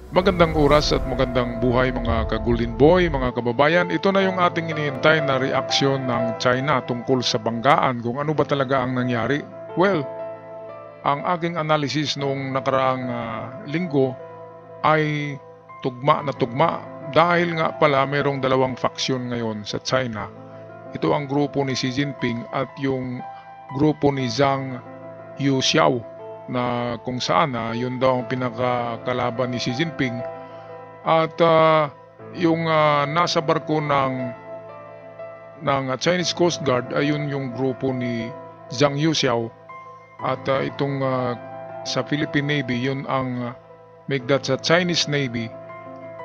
Magandang oras at magandang buhay mga ka-Golden Boy, mga kababayan. Ito na yung ating iniintay na reaksyon ng China tungkol sa banggaan kung ano ba talaga ang nangyari. Well, ang aking analysis noong nakaraang linggo ay tugma na tugma dahil nga pala merong dalawang faksyon ngayon sa China. Ito ang grupo ni Xi Jinping at yung grupo ni Zhang Youxiao na kung saan yun daw ang pinakakalaban ni Xi Jinping at yung nasa barko ng Chinese Coast Guard ay yun yung grupo ni Zhang Youxiao at itong sa Philippine Navy yun ang migdat sa Chinese Navy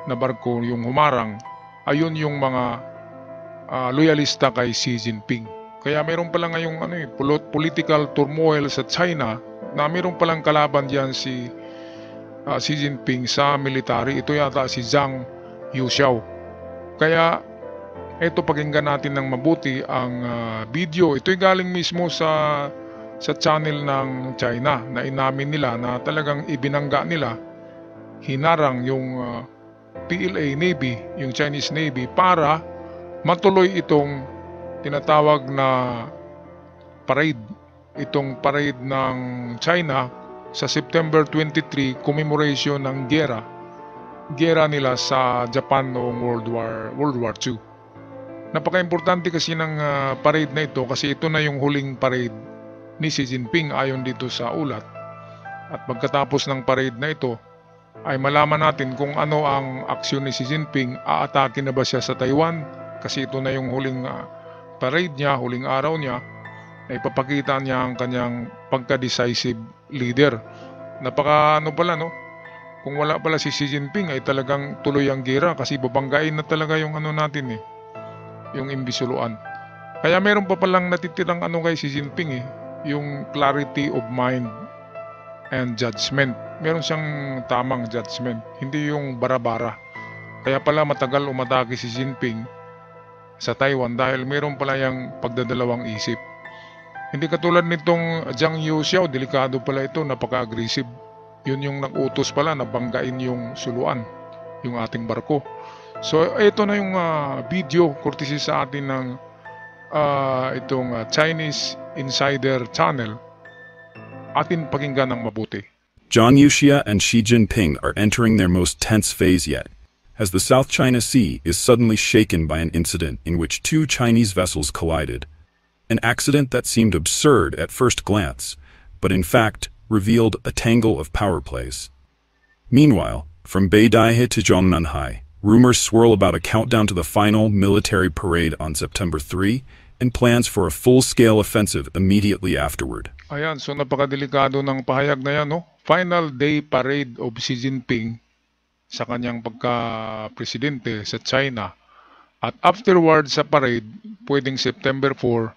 na barko yung humarang ayun yung mga loyalista kay Xi Jinping. Kaya meron pala ngayong political turmoil sa China na meron palang kalaban diyan si Xi Jinping sa military. Ito yata si Zhang Youxiao. Kaya ito pakinggan natin ng mabuti ang video. Ito'y galing mismo sa channel ng China na inamin nila na talagang ibinangga nila, hinarang yung PLA Navy, yung Chinese Navy para matuloy itong tinatawag na parade, itong parade ng China sa September 23 commemoration ng gera nila sa Japan noong World War II. Napaka-importante kasi ng parade na ito kasi ito na yung huling parade ni Xi Jinping ayon dito sa ulat. At pagkatapos ng parade na ito ay malaman natin kung ano ang aksyon ni Xi Jinping. Aatake na ba siya sa Taiwan? Kasi ito na yung huling parade niya, huling araw niya, na ipapakita niya ang kanyang pagka-decisive leader. Napaka pala no? Kung wala pala si Xi Jinping ay talagang tuloy ang gera kasi babanggain na talaga yung natin yung imbisuluan. Kaya meron pa palang natitirang kay Xi Jinping yung clarity of mind and judgment. Meron siyang tamang judgment, hindi yung bara-bara. Kaya pala matagal umatake si Jinping sa Taiwan dahil meron pala yung pagdadalawang isip. Hindi katulad nitong Zhang Youxiao, delikado pala ito, napaka-aggressive. Yun yung nag-utos pala na banggain yung suluan, yung ating barko. So ito na yung video courtesy sa atin ng itong Chinese Insider Channel. Atin pakinggan ng mabuti. Zhang Youxia and Xi Jinping are entering their most tense phase yet, as the South China Sea is suddenly shaken by an incident in which two Chinese vessels collided. An accident that seemed absurd at first glance, but in fact revealed a tangle of power plays. Meanwhile, from Beidaihe to Zhongnanhai, rumors swirl about a countdown to the final military parade on September 3 and plans for a full-scale offensive immediately afterward. Ayan, so napakadelikado ng pahayag na yan, no? Final day parade of Xi Jinping sa kanyang pagka-presidente sa China. At afterward sa parade, pwedeng September 4,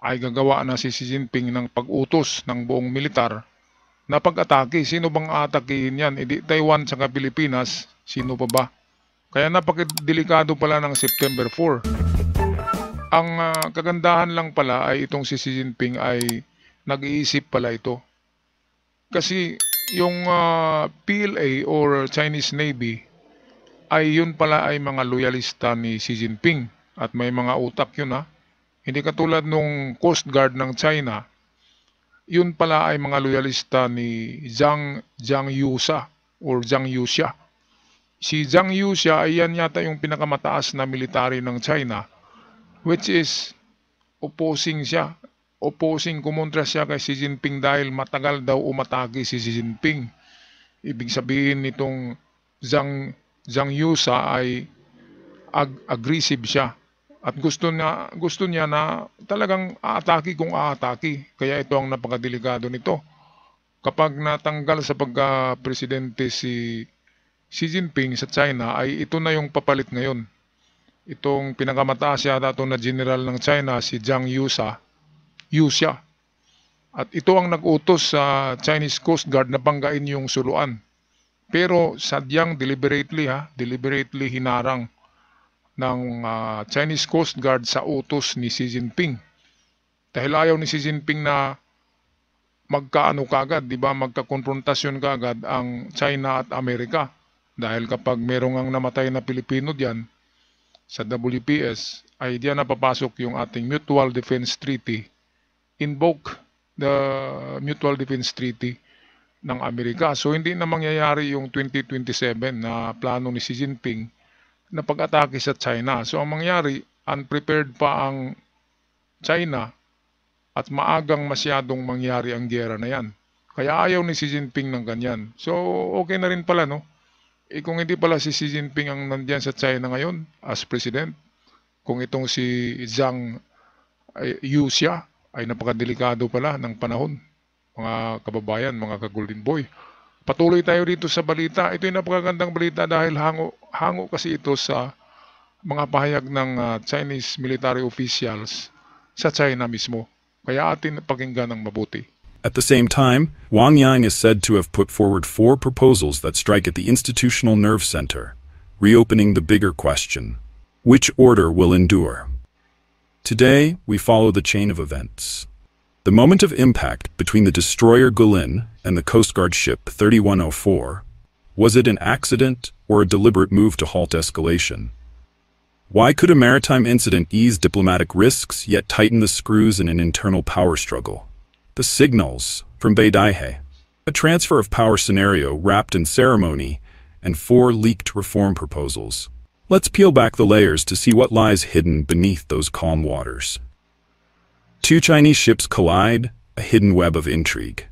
ay gagawa na si Xi Jinping ng pag-utos ng buong militar na pag-atake. Sino bang atakihin yan? Edi Taiwan sa Pilipinas, sino pa ba? Kaya napakadelikado pala ng September 4. Ang kagandahan lang pala ay itong si Xi Jinping ay nag-iisip pala ito. Kasi yung PLA or Chinese Navy ay yun pala ay mga loyalista ni Xi Jinping at may mga utak yun Hindi katulad nung Coast Guard ng China, yun pala ay mga loyalista ni Zhang Youxia or Zhang Youxia. Si Zhang Youxia ay yan yata yung pinakamataas na military ng China, which is opposing siya. Kumontra siya kay Xi Jinping dahil matagal daw umatake si Xi Jinping. Ibig sabihin nitong Zhang Youxia ay aggressive siya. At gusto niya na talagang aatake kung aatake. Kaya ito ang napakadelikado nito. Kapag natanggal sa pagka-presidente si Xi Jinping sa China ay ito na yung papalit ngayon. Itong pinakamataas yata ito na general ng China, si Zhang Youxia. At ito ang nag-utos sa Chinese Coast Guard na banggain yung suluan. Pero sadyang deliberately hinarang ng Chinese Coast Guard sa utos ni Xi Jinping. Dahil ayaw ni Xi Jinping na magkaano kagad, di ba? Magkakonfrontasyon kagad ang China at Amerika Dahil kapag merong ang namatay na Pilipino diyan sa WPS, ay diyan na papasok yung ating Mutual Defense Treaty. Invoke the Mutual Defense Treaty ng Amerika. So hindi na mangyayari yung 2027 na plano ni Xi Jinping na pag-atake sa China. So ang mangyari, unprepared pa ang China at maagang masyadong mangyari ang giyera na yan. Kaya ayaw ni Xi Jinping ng ganyan. So okay na rin pala, no? Kung hindi pala si Xi Jinping ang nandiyan sa China ngayon as president, kung itong si Zhang Yuxia ay napakadelikado pala ng panahon, mga kababayan, mga ka-Golden Boy. Patuloy tayo dito sa balita. Ito ay napakagandang balita dahil hango kasi ito sa mga pahayag ng Chinese military officials sa China mismo. Kaya atin pakinggan ng mabuti. At the same time, Wang Yang is said to have put forward 4 proposals that strike at the institutional nerve center, reopening the bigger question: which order will endure? Today, we follow the chain of events. The moment of impact between the destroyer Guilin and the Coast Guard ship 3104, was it an accident or a deliberate move to halt escalation? Why could a maritime incident ease diplomatic risks yet tighten the screws in an internal power struggle? The signals from Beidaihe, a transfer of power scenario wrapped in ceremony, and 4 leaked reform proposals. Let's peel back the layers to see what lies hidden beneath those calm waters. 2 Chinese ships collide, a hidden web of intrigue.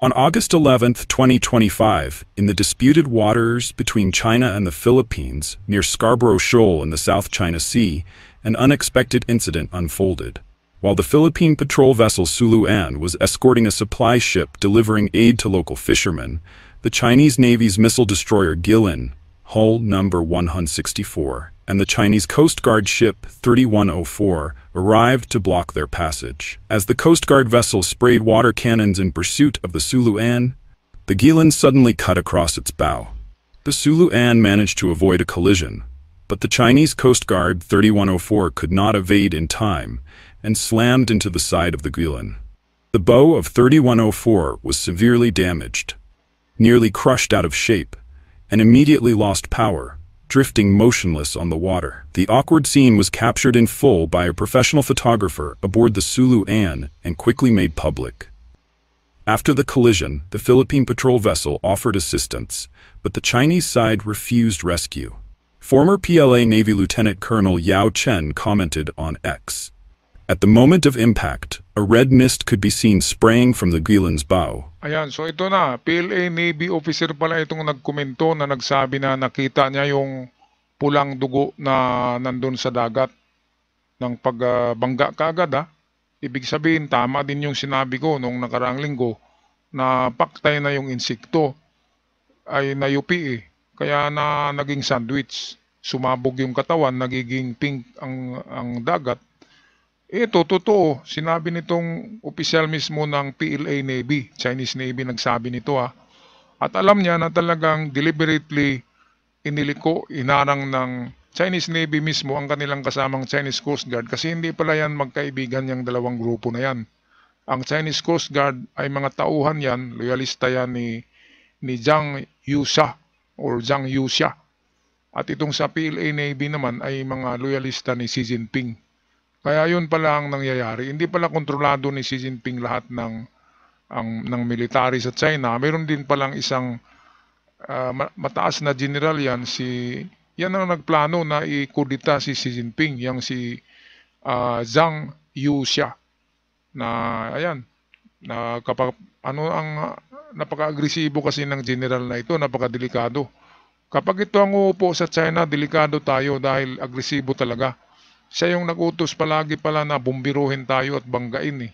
On August 11, 2025, in the disputed waters between China and the Philippines, near Scarborough Shoal in the South China Sea, an unexpected incident unfolded. While the Philippine patrol vessel Suluan was escorting a supply ship delivering aid to local fishermen, the Chinese Navy's missile destroyer Guilin, hull number 164, and the Chinese Coast Guard ship 3104 arrived to block their passage. As the Coast Guard vessel sprayed water cannons in pursuit of the Suluan, the Guilin suddenly cut across its bow. The Suluan managed to avoid a collision, but the Chinese Coast Guard 3104 could not evade in time and slammed into the side of the Guilin. The bow of 3104 was severely damaged, nearly crushed out of shape, and immediately lost power, drifting motionless on the water. The awkward scene was captured in full by a professional photographer aboard the Suluan and quickly made public. After the collision, the Philippine patrol vessel offered assistance, but the Chinese side refused rescue. Former PLA Navy Lieutenant Colonel Yao Chen commented on X. At the moment of impact, a red mist could be seen spraying from the Guilin's bow. Ayan, so ito na, PLA Navy officer pala itong nagkomento na nagsabi na nakita niya yung pulang dugo na nandun sa dagat ng pagbangga kaagad. Ibig sabihin, tama din yung sinabi ko nung nakaraang linggo na paktay na yung insekto ay nayupi Kaya na naging sandwich. Sumabog yung katawan, nagiging pink ang dagat. Ito, totoo. Sinabi nitong opisyal mismo ng PLA Navy, Chinese Navy nagsabi nito At alam niya na talagang deliberately iniliko, inarang ng Chinese Navy mismo ang kanilang kasamang Chinese Coast Guard kasi hindi pala yan magkaibigan yung dalawang grupo na yan. Ang Chinese Coast Guard ay mga tauhan yan, loyalista yan ni Zhang Yuxia or Zhang Yuxia. At itong sa PLA Navy naman ay mga loyalista ni Xi Jinping. Kaya yun pala ang nangyayari. Hindi pala kontrolado ni Xi Jinping lahat ng military sa China. Mayroon din palang isang mataas na general yan. Yan ang nagplano na ikudita si Xi Jinping. Yang si Zhang Yuxia. Na ayan. Na kapag, napaka-agresibo kasi ng general na ito. Napaka-delikado. Kapag ito ang uupo sa China, delikado tayo dahil agresibo talaga. Siya yung nagutos palagi pala na bumbiruhin tayo at banggain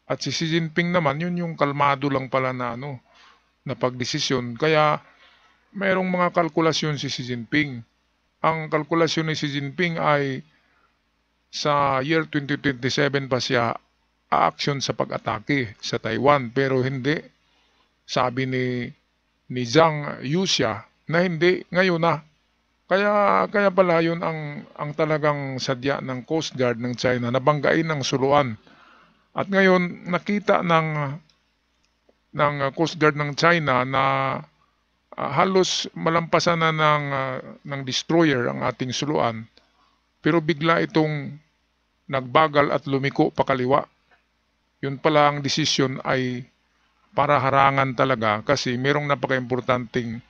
At si Xi Jinping naman, yun yung kalmado lang pala na pagdesisyon. Kaya mayroong mga kalkulasyon si Xi Jinping. Ang kalkulasyon ni Xi Jinping ay sa year 2027 pa siya aaksyon sa pag-atake sa Taiwan. Pero hindi, sabi ni Zhang Yuxia na hindi, ngayon na. Kaya pala yun ang talagang sadya ng Coast Guard ng China na banggain ng Suluan. At ngayon nakita ng Coast Guard ng China na halos malampasan na ng destroyer ang ating suluan, pero bigla itong nagbagal at lumiko pakaliwa. Yun pala ang desisyon ay para harangan talaga kasi merong napaka-importanting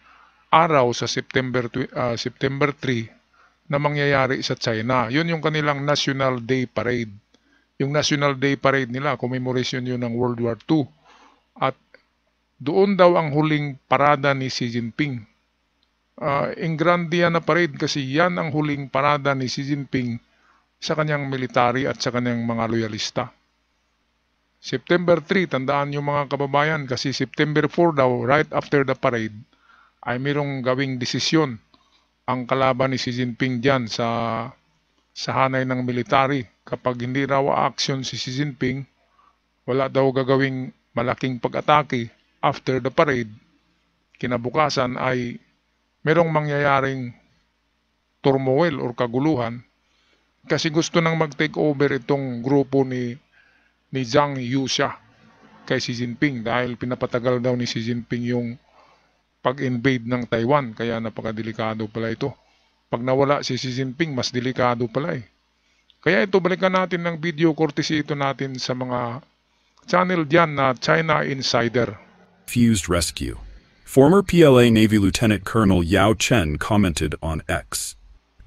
araw sa September 3 na mangyayari sa China. Yun yung kanilang National Day Parade. Yung National Day Parade nila, commemoration yun ng World War II. At doon daw ang huling parada ni Xi Jinping. Ingrandia na parade kasi yan ang huling parada ni Xi Jinping sa kanyang military at sa kanyang mga loyalista. September 3, tandaan yung mga kababayan kasi September 4 daw, right after the parade, ay mayroong gawing desisyon ang kalaban ni Xi Jinping dyan sa hanay ng military. Kapag hindi raw action si Xi Jinping, wala daw gagawing malaking pag-atake after the parade. Kinabukasan ay merong mangyayaring turmoil or kaguluhan kasi gusto nang mag-take over itong grupo ni Zhang Yuxia kay Xi Jinping dahil pinapatagal daw ni Xi Jinping yung pag-invade ng Taiwan, kaya napakadelikado pala ito. Pag nawala si Xi Jinping, mas delikado pala eh. Kaya ito, balikan natin ng video, courtesy ito natin sa mga channel dyan na China Insider. Fused rescue. Former PLA Navy Lieutenant Colonel Yao Chen commented on X.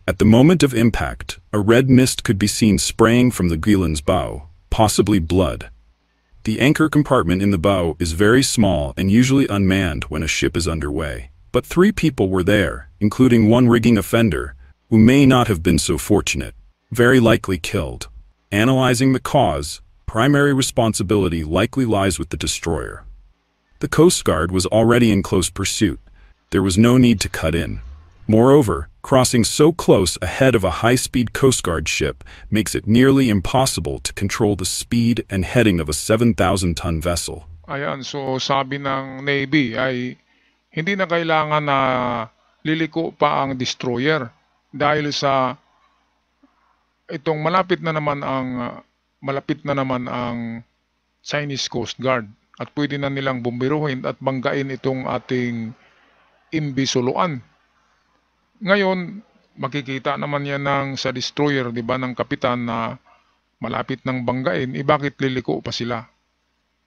At the moment of impact, a red mist could be seen spraying from the Guilin's bow, possibly blood. The anchor compartment in the bow is very small and usually unmanned when a ship is underway. But 3 people were there, including one rigging offender, who may not have been so fortunate, very likely killed. Analyzing the cause, primary responsibility likely lies with the destroyer. The Coast Guard was already in close pursuit. There was no need to cut in. Moreover, crossing so close ahead of a high-speed Coast Guard ship makes it nearly impossible to control the speed and heading of a 7,000-ton vessel. Ayan, so sabi ng Navy ay hindi na kailangan na liliko pa ang destroyer dahil sa itong malapit na naman ang Chinese Coast Guard at pwede na nilang bomberuhin at banggain itong ating MV Suluan. Ngayon, makikita naman yan sa destroyer, di ba, ng kapitan na malapit ng banggain, bakit liliko pa sila?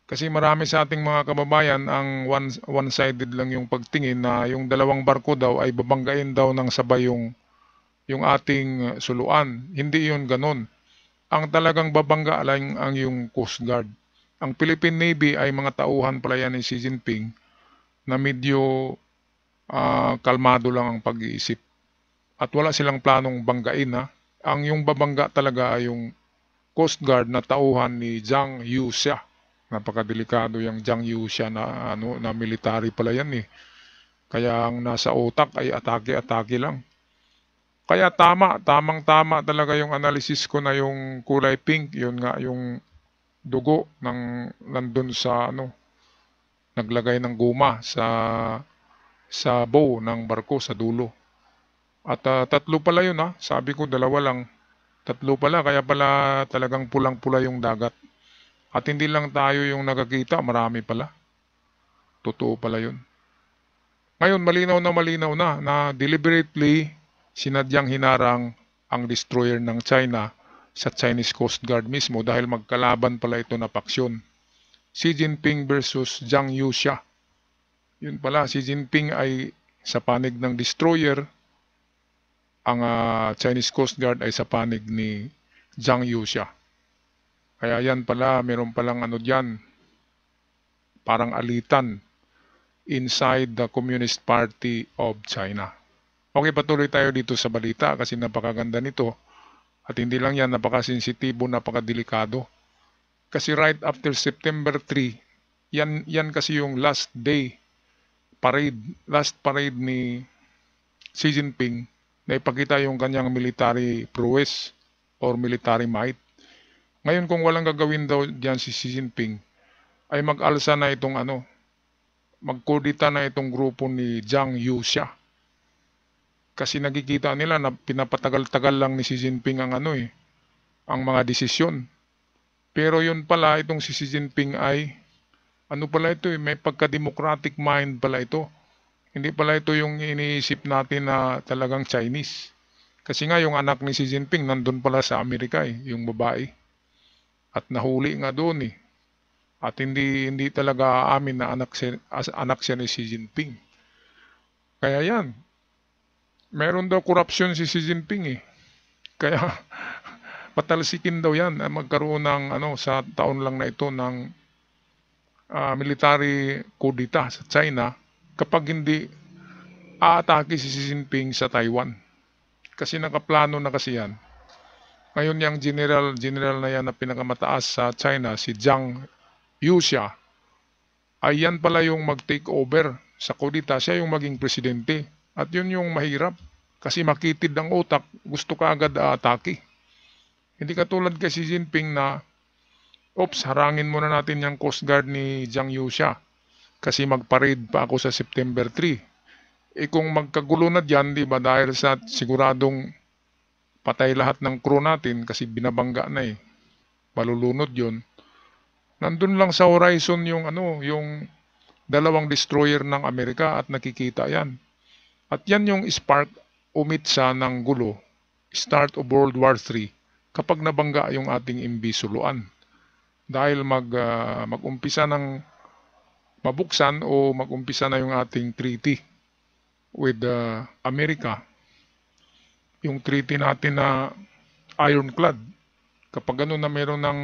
Kasi marami sa ating mga kababayan ang one-sided lang yung pagtingin na yung dalawang barko daw ay babanggain daw ng sabay yung ating suluan. Hindi yun ganun. Ang talagang babangga lang ang yung Coast Guard. Ang Philippine Navy ay mga tauhan pala yan ni Xi Jinping na medyo kalmado lang ang pag-iisip. At wala silang planong banggain ha. Ang yung babangga talaga ay yung Coast Guard na tauhan ni Zhang Yuxia. Napakadelikado yung Zhang Yuxia na military pala yan eh. Kaya ang nasa utak ay atake-atake lang. Kaya tamang-tama talaga yung analysis ko na yung kulay pink, yun nga yung dugo nandun sa naglagay ng guma sa bow ng barko sa dulo. At 3 pala yun ha. Sabi ko 2 lang. 3 pala, kaya pala talagang pulang-pula yung dagat. At hindi lang tayo yung nakakita, marami pala. Totoo pala yun. Ngayon, malinaw na deliberately sinadyang hinarang ang destroyer ng China sa Chinese Coast Guard mismo dahil magkalaban pala ito na paksyon. Xi Jinping versus Zhang Yuxia. Yun pala, Xi Jinping ay sa panig ng destroyer, ang Chinese Coast Guard ay sa panig ni Zhang Yuxia. Kaya yan pala, meron palang dyan, parang alitan inside the Communist Party of China. Okay, patuloy tayo dito sa balita kasi napakaganda nito. At hindi lang yan, napakasensitibo, napakadelikado. Kasi right after September 3, yan kasi yung last parade ni Xi Jinping na ipakita yung kanyang military prowess or military might. Ngayon kung walang gagawin daw diyan si Xi Jinping, ay mag-alsa na itong magkudita na itong grupo ni Zhang Yuxia. Kasi nakikita nila na pinapatagal-tagal lang ni Xi Jinping ang ang mga desisyon. Pero yun pala, itong si Xi Jinping ay pala ito may pagka-democratic mind pala ito. Hindi pala ito yung iniisip natin na talagang Chinese. Kasi nga yung anak ni Xi Jinping nandun pala sa Amerika yung babae. At nahuli nga doon At hindi talaga aamin na anak siya ni Xi Jinping. Kaya yan, meron daw korupsyon si Xi Jinping Kaya patalsikin daw yan magkaroon ng sa taon lang na ito ng military coup d'etat sa China kapag hindi aatake si Xi Jinping sa Taiwan. Kasi nakaplano na kasi yan. Ngayon yung general na yan na pinakamataas sa China, si Zhang Yuxia, ay yan pala yung mag-take over sa coup d'etat. Siya yung maging presidente. At yun yung mahirap. Kasi makitid ang utak, gusto ka agad aatake. Hindi katulad kay Xi Jinping na, harangin muna natin yung Coast Guard ni Zhang Yuxia. Kasi mag-parade pa ako sa September 3. Kung magkagulo na dyan, di ba, dahil sa siguradong patay lahat ng crew natin kasi binabangga na malulunod yun. Nandun lang sa horizon yung dalawang destroyer ng Amerika at nakikita yan. At yan yung spark umitsa ng gulo, start of World War III, kapag nabangga yung ating MV Suluan. Dahil mag-umpisa ng mabuksan o mag-umpisa na yung ating treaty with America. Yung treaty natin na ironclad. Kapag na meron ng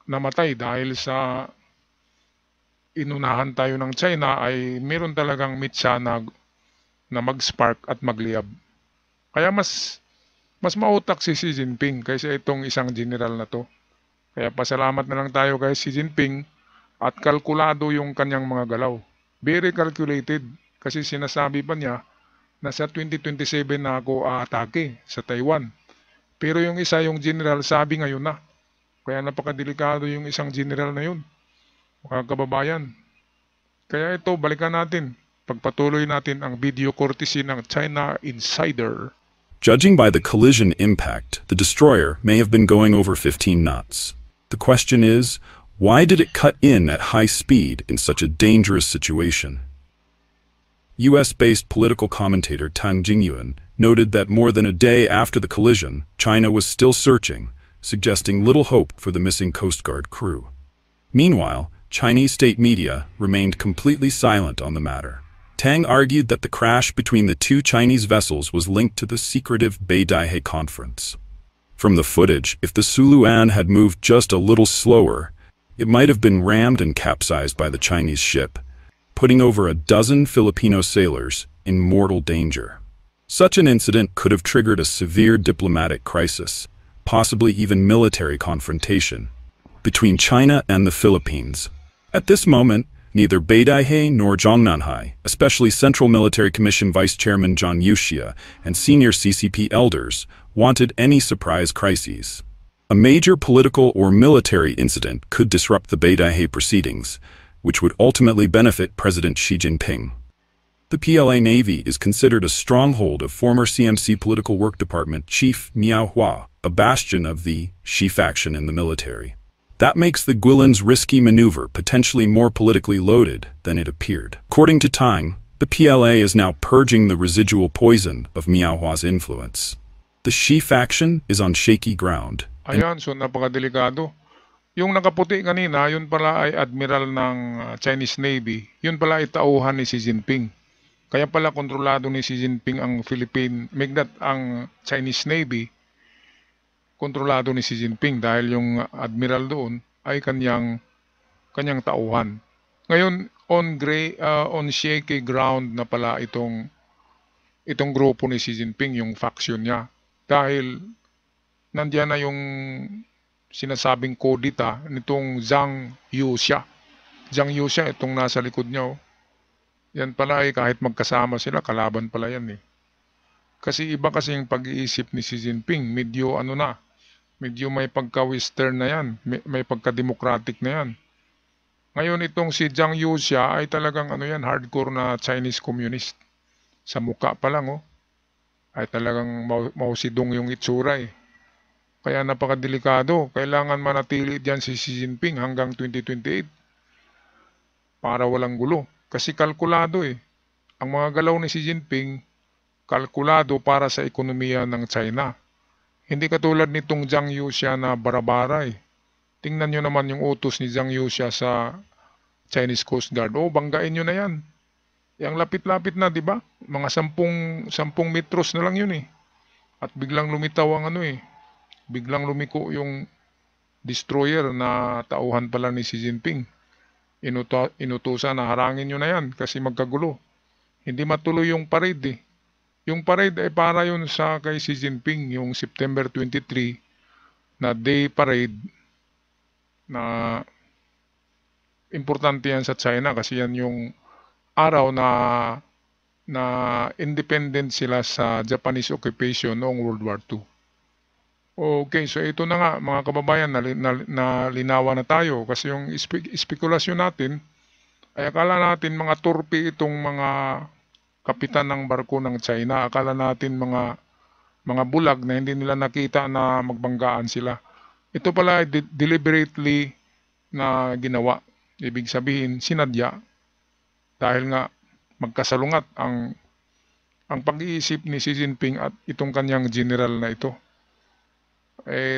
namatay dahil sa inunahan tayo ng China, ay meron talagang mitsa na mag-spark at magliyab. Kaya mas mautak si Xi Jinping kaysa itong isang general na to. Kaya pasalamat na lang tayo kay Xi Jinping at kalkulado yung kanyang mga galaw. Very calculated kasi sinasabi pa niya na sa 2027 na ako aatake sa Taiwan. Pero yung isa, yung general, sabi ngayon na. Kaya napakadelikado yung isang general na yun, mga kababayan. Kaya ito, balikan natin. Pagpatuloy natin ang video courtesy ng China Insider. Judging by the collision impact, the destroyer may have been going over 15 knots. The question is, why did it cut in at high speed in such a dangerous situation? US-based political commentator Tang Jingyuan noted that more than a day after the collision, China was still searching, suggesting little hope for the missing Coast Guard crew. Meanwhile, Chinese state media remained completely silent on the matter. Tang argued that the crash between the two Chinese vessels was linked to the secretive Beidaihe conference. From the footage, if the Suluan had moved just a little slower, it might have been rammed and capsized by the Chinese ship, putting over a dozen Filipino sailors in mortal danger. Such an incident could have triggered a severe diplomatic crisis, possibly even military confrontation, between China and the Philippines. At this moment, neither Beidaihe nor Zhongnanhai, especially Central Military Commission Vice Chairman Zhang Yuxia and senior CCP elders, wanted any surprise crises. A major political or military incident could disrupt the Beidaihe proceedings, which would ultimately benefit President Xi Jinping. The PLA Navy is considered a stronghold of former CMC Political Work Department Chief Miao Hua, a bastion of the Xi faction in the military. That makes the Guilin's risky maneuver potentially more politically loaded than it appeared. According to Tang, the PLA is now purging the residual poison of Miao Hua's influence. The Xi faction is on shaky ground. Ayan, so napakadelikado. Yung nakaputi kanina, yun pala ay admiral ng Chinese Navy. Yun pala ay tauhan ni Xi Jinping. Kaya pala kontrolado ni Xi Jinping ang ang Chinese Navy. Kontrolado ni Xi Jinping dahil yung admiral doon ay kanyang tauhan. Ngayon, on shaky ground na pala itong grupo ni Xi Jinping, yung faction niya. Dahil nandiyan na yung sinasabing coup d'etat nitong Zhang Yuxia. Zhang Yuxia, itong nasa likod niya. Yan pala ay kahit magkasama sila, kalaban pala yan Kasi iba kasi yung pag-iisip ni Xi Jinping. Medyo may pagka-western na yan. May pagka-democratic na yan. Ngayon itong si Zhang Yuxia ay talagang hardcore na Chinese communist. Sa mukha pa lang ay talagang Mao Zedong yung itsura Kaya napakadelikado. Kailangan manatili diyan si Xi Jinping hanggang 2028 para walang gulo. Kasi kalkulado ang mga galaw ni Xi Jinping kalkulado para sa ekonomiya ng China. Hindi katulad nitong Zhang Yuxia na barabaray. Tingnan nyo naman yung utos ni Zhang Yuxia sa Chinese Coast Guard. Oh, banggain nyo na yan. Yang lapit-lapit na, di ba? Mga 10 metros na lang yun eh. At biglang lumitaw ang biglang lumiko yung destroyer na tauhan pala ni Xi Jinping. Inutusan na harangin nyo na yan kasi magkagulo. Hindi matuloy yung parade eh. Yung parade ay para yun sa kay Xi Jinping, yung September 23 na day parade na importante yan sa China kasi yan yung araw na independent sila sa Japanese occupation noong World War II. Okay, so ito na nga mga kababayan, nalinawan na tayo kasi yung spekulasyon natin ay akala natin mga turpi itong mga kapitan ng barko ng China. Akala natin mga bulag na hindi nila nakita na magbanggaan sila. Ito pala deliberately na ginawa. Ibig sabihin, sinadya. Dahil nga magkasalungat ang pag-iisip ni Xi Jinping at itong kanyang general na ito.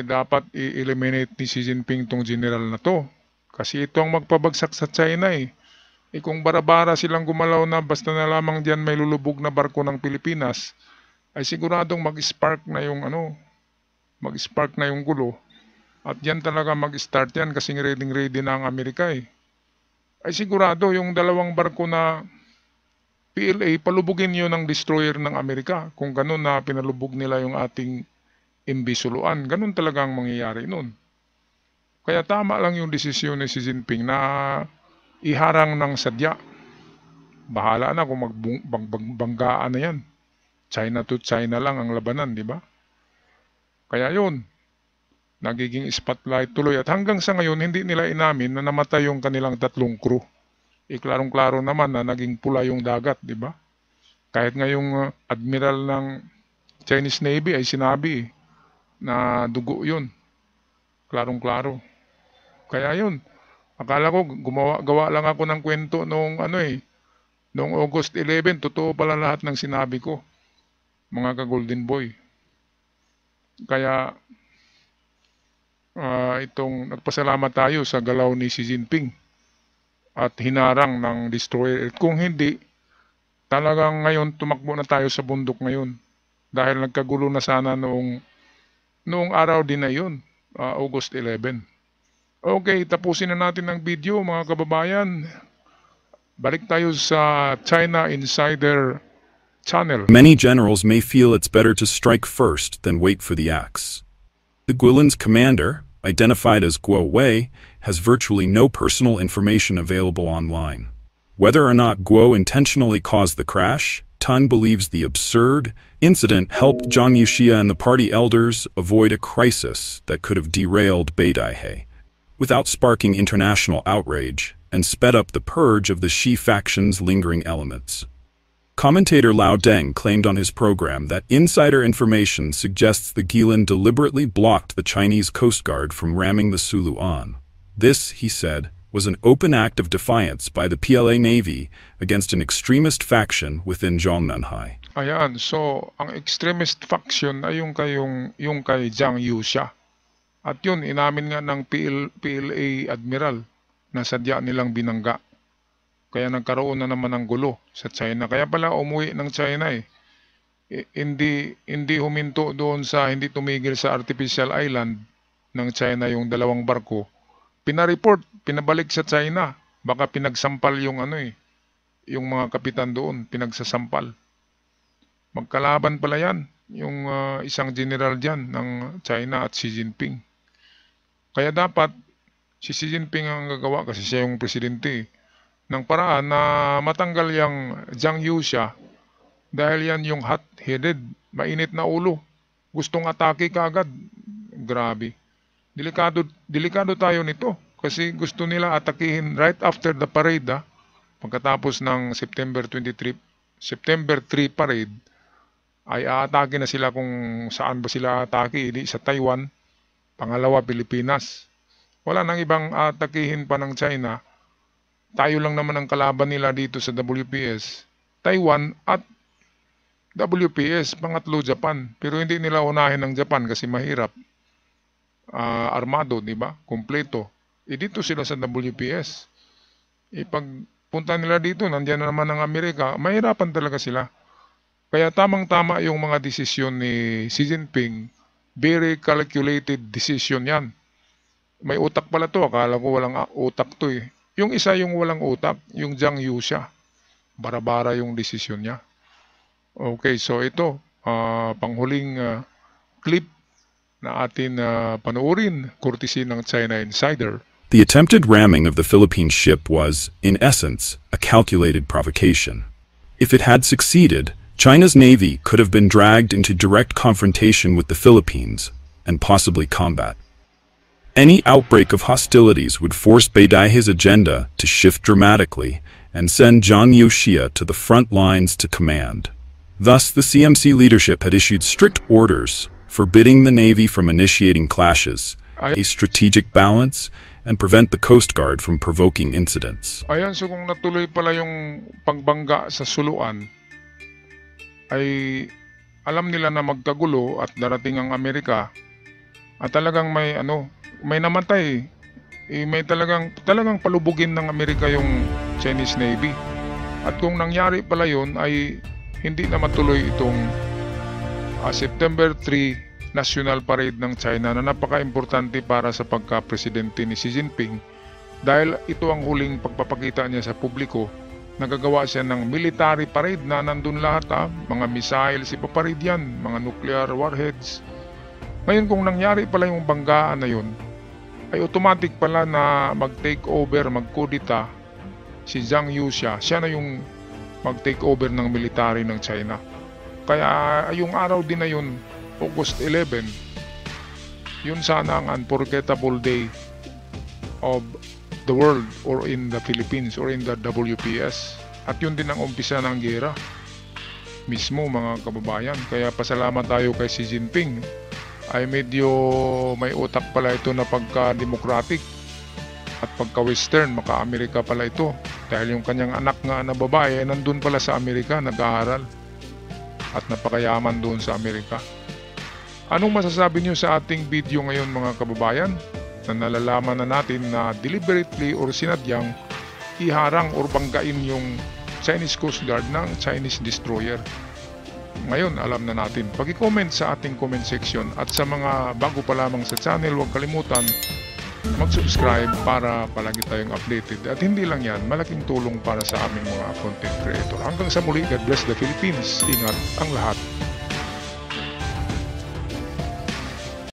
Dapat i-eliminate ni Xi Jinping itong general na to. Kasi ito ang magpabagsak sa China eh. Kung bara-bara silang gumalaw na basta na lamang diyan may lulubog na barko ng Pilipinas, ay siguradong mag-spark na yung gulo. At diyan talaga mag-start yan kasi ready na ang Amerika eh. Ay sigurado yung dalawang barko na PLA, palubugin yun ng destroyer ng Amerika. Kung ganun na pinalubog nila yung ating MV Suluan, ganun talaga ang mangyayari nun. Kaya tama lang yung desisyon ni Xi Jinping na iharang ng sadya. Bahala na kung magbanggaan na yan. China to China lang ang labanan, di ba? Kaya yun, nagiging spotlight tuloy. At hanggang sa ngayon, hindi nila inamin na namatay yung kanilang 3 crew. Klarong-klaro naman na naging pula yung dagat, di ba? Kahit ngayong admiral ng Chinese Navy ay sinabi na dugo yun. Klarong-klaro. Kaya yun, akala ko gawa lang ako ng kwento noong August 11, totoo pala lahat ng sinabi ko, mga ka-Golden Boy. Kaya itong nagpasalamat tayo sa galaw ni Xi Jinping at hinarang ng destroyer. Kung hindi, talagang ngayon tumakbo na tayo sa bundok ngayon dahil nagkagulo na sana noong araw din na yun, August 11. Okay, tapusin na natin ang video mga kababayan. Balik tayo sa China Insider Channel. Many generals may feel it's better to strike first than wait for the axe. The Guilin's commander, identified as Guo Wei, has virtually no personal information available online. Whether or not Guo intentionally caused the crash, Tan believes the absurd incident helped Zhang Yuxia and the party elders avoid a crisis that could have derailed Beidaihe, without sparking international outrage, and sped up the purge of the Xi faction's lingering elements. Commentator Lao Deng claimed on his program that insider information suggests the Guilin deliberately blocked the Chinese Coast Guard from ramming the Suluan. This, he said, was an open act of defiance by the PLA Navy against an extremist faction within Zhongnanhai. Ayan, so ang extremist faction ay yung kay Zhang Yuxia. At yun, inamin nga ng PLA Admiral na sadya nilang binangga. Kaya nagkaroon na naman ng gulo sa China. Kaya pala umuwi ng China eh. Hindi huminto doon hindi tumigil sa artificial island ng China yung dalawang barko. Pinareport, pinabalik sa China. Baka pinagsampal yung yung mga kapitan doon, pinagsasampal. Magkalaban pala yan, yung isang general dyan ng China at Xi Jinping. Kaya dapat si Xi Jinping ang gagawa kasi siya yung presidente ng paraan na matanggal yung Zhang Yuxia dahil yan yung hot-headed, mainit na ulo. Gustong atake kaagad. Grabe. Delikado tayo nito kasi gusto nila atakihin right after the parade. Pagkatapos ng September 3 parade ay aatake na sila kung saan ba sila atake. Hindi sa Taiwan. Pangalawa, Pilipinas. Wala nang ibang atakihin pa ng China. Tayo lang naman ang kalaban nila dito sa WPS. Taiwan at WPS, pangatlo Japan. Pero hindi nila unahin ng Japan kasi mahirap. Armado, di ba? Kompleto. Dito sila sa WPS. Pag punta nila dito, nandiyan na naman ang Amerika, mahirapan talaga sila. Kaya tamang-tama yung mga desisyon ni Xi Jinping. Very calculated decision yan. May utak pala to, akala ko walang utak to eh. Yung isa yung walang utak, yung Zhang Yusha. Bara-bara yung desisyon niya. Okay, so ito, panghuling clip na atin panoorin, courtesy ng China Insider. The attempted ramming of the Philippine ship was, in essence, a calculated provocation. If it had succeeded, China's navy could have been dragged into direct confrontation with the Philippines and possibly combat. Any outbreak of hostilities would force Beidai's agenda to shift dramatically and send Zhang Yuxia to the front lines to command. Thus, the CMC leadership had issued strict orders forbidding the Navy from initiating clashes, a strategic balance, and prevent the Coast Guard from provoking incidents. Ayan, so kung natuloy pala yung pagbangga sa suluan, ay alam nila na magkagulo at darating ang Amerika at talagang may namatay. May talagang palubugin ng Amerika yung Chinese Navy. At kung nangyari pala yun ay hindi na matuloy itong September 3 National Parade ng China na napaka-importante para sa pagka-presidente ni Xi Jinping dahil ito ang huling pagpapakita niya sa publiko. Nagagawa siya ng military parade na nandun lahat mga missiles, ipaparade yan, mga nuclear warheads. Ngayon kung nangyari pala yung banggaan na yun, ay automatic pala na mag-take over, mag-kudita si Zhang Yuxia. Siya na yung mag-take over ng military ng China. Kaya yung araw din na yun, August 11, yun sana ang unforgettable day of the world or in the Philippines or in the WPS. At yun din ang umpisa ng gera mismo, mga kababayan. Kaya pasalamat tayo kay Xi Jinping. Ay medyo may utak pala ito na pagka-democratic at pagka-western, maka-Amerika pala ito. Dahil yung kanyang anak nga na babae ay nandun pala sa Amerika, nag-aaral at napakayaman doon sa Amerika. Anong masasabi niyo sa ating video ngayon, mga kababayan? Na nalalaman na natin na deliberately or sinadyang iharang or banggain yung Chinese Coast Guard ng Chinese destroyer. Ngayon, alam na natin. Pag-comment sa ating comment section at sa mga bago pa lamang sa channel, huwag kalimutan mag-subscribe para palagi tayong updated. At hindi lang yan, malaking tulong para sa aming mga content creator. Hanggang sa muli, God bless the Philippines. Ingat ang lahat.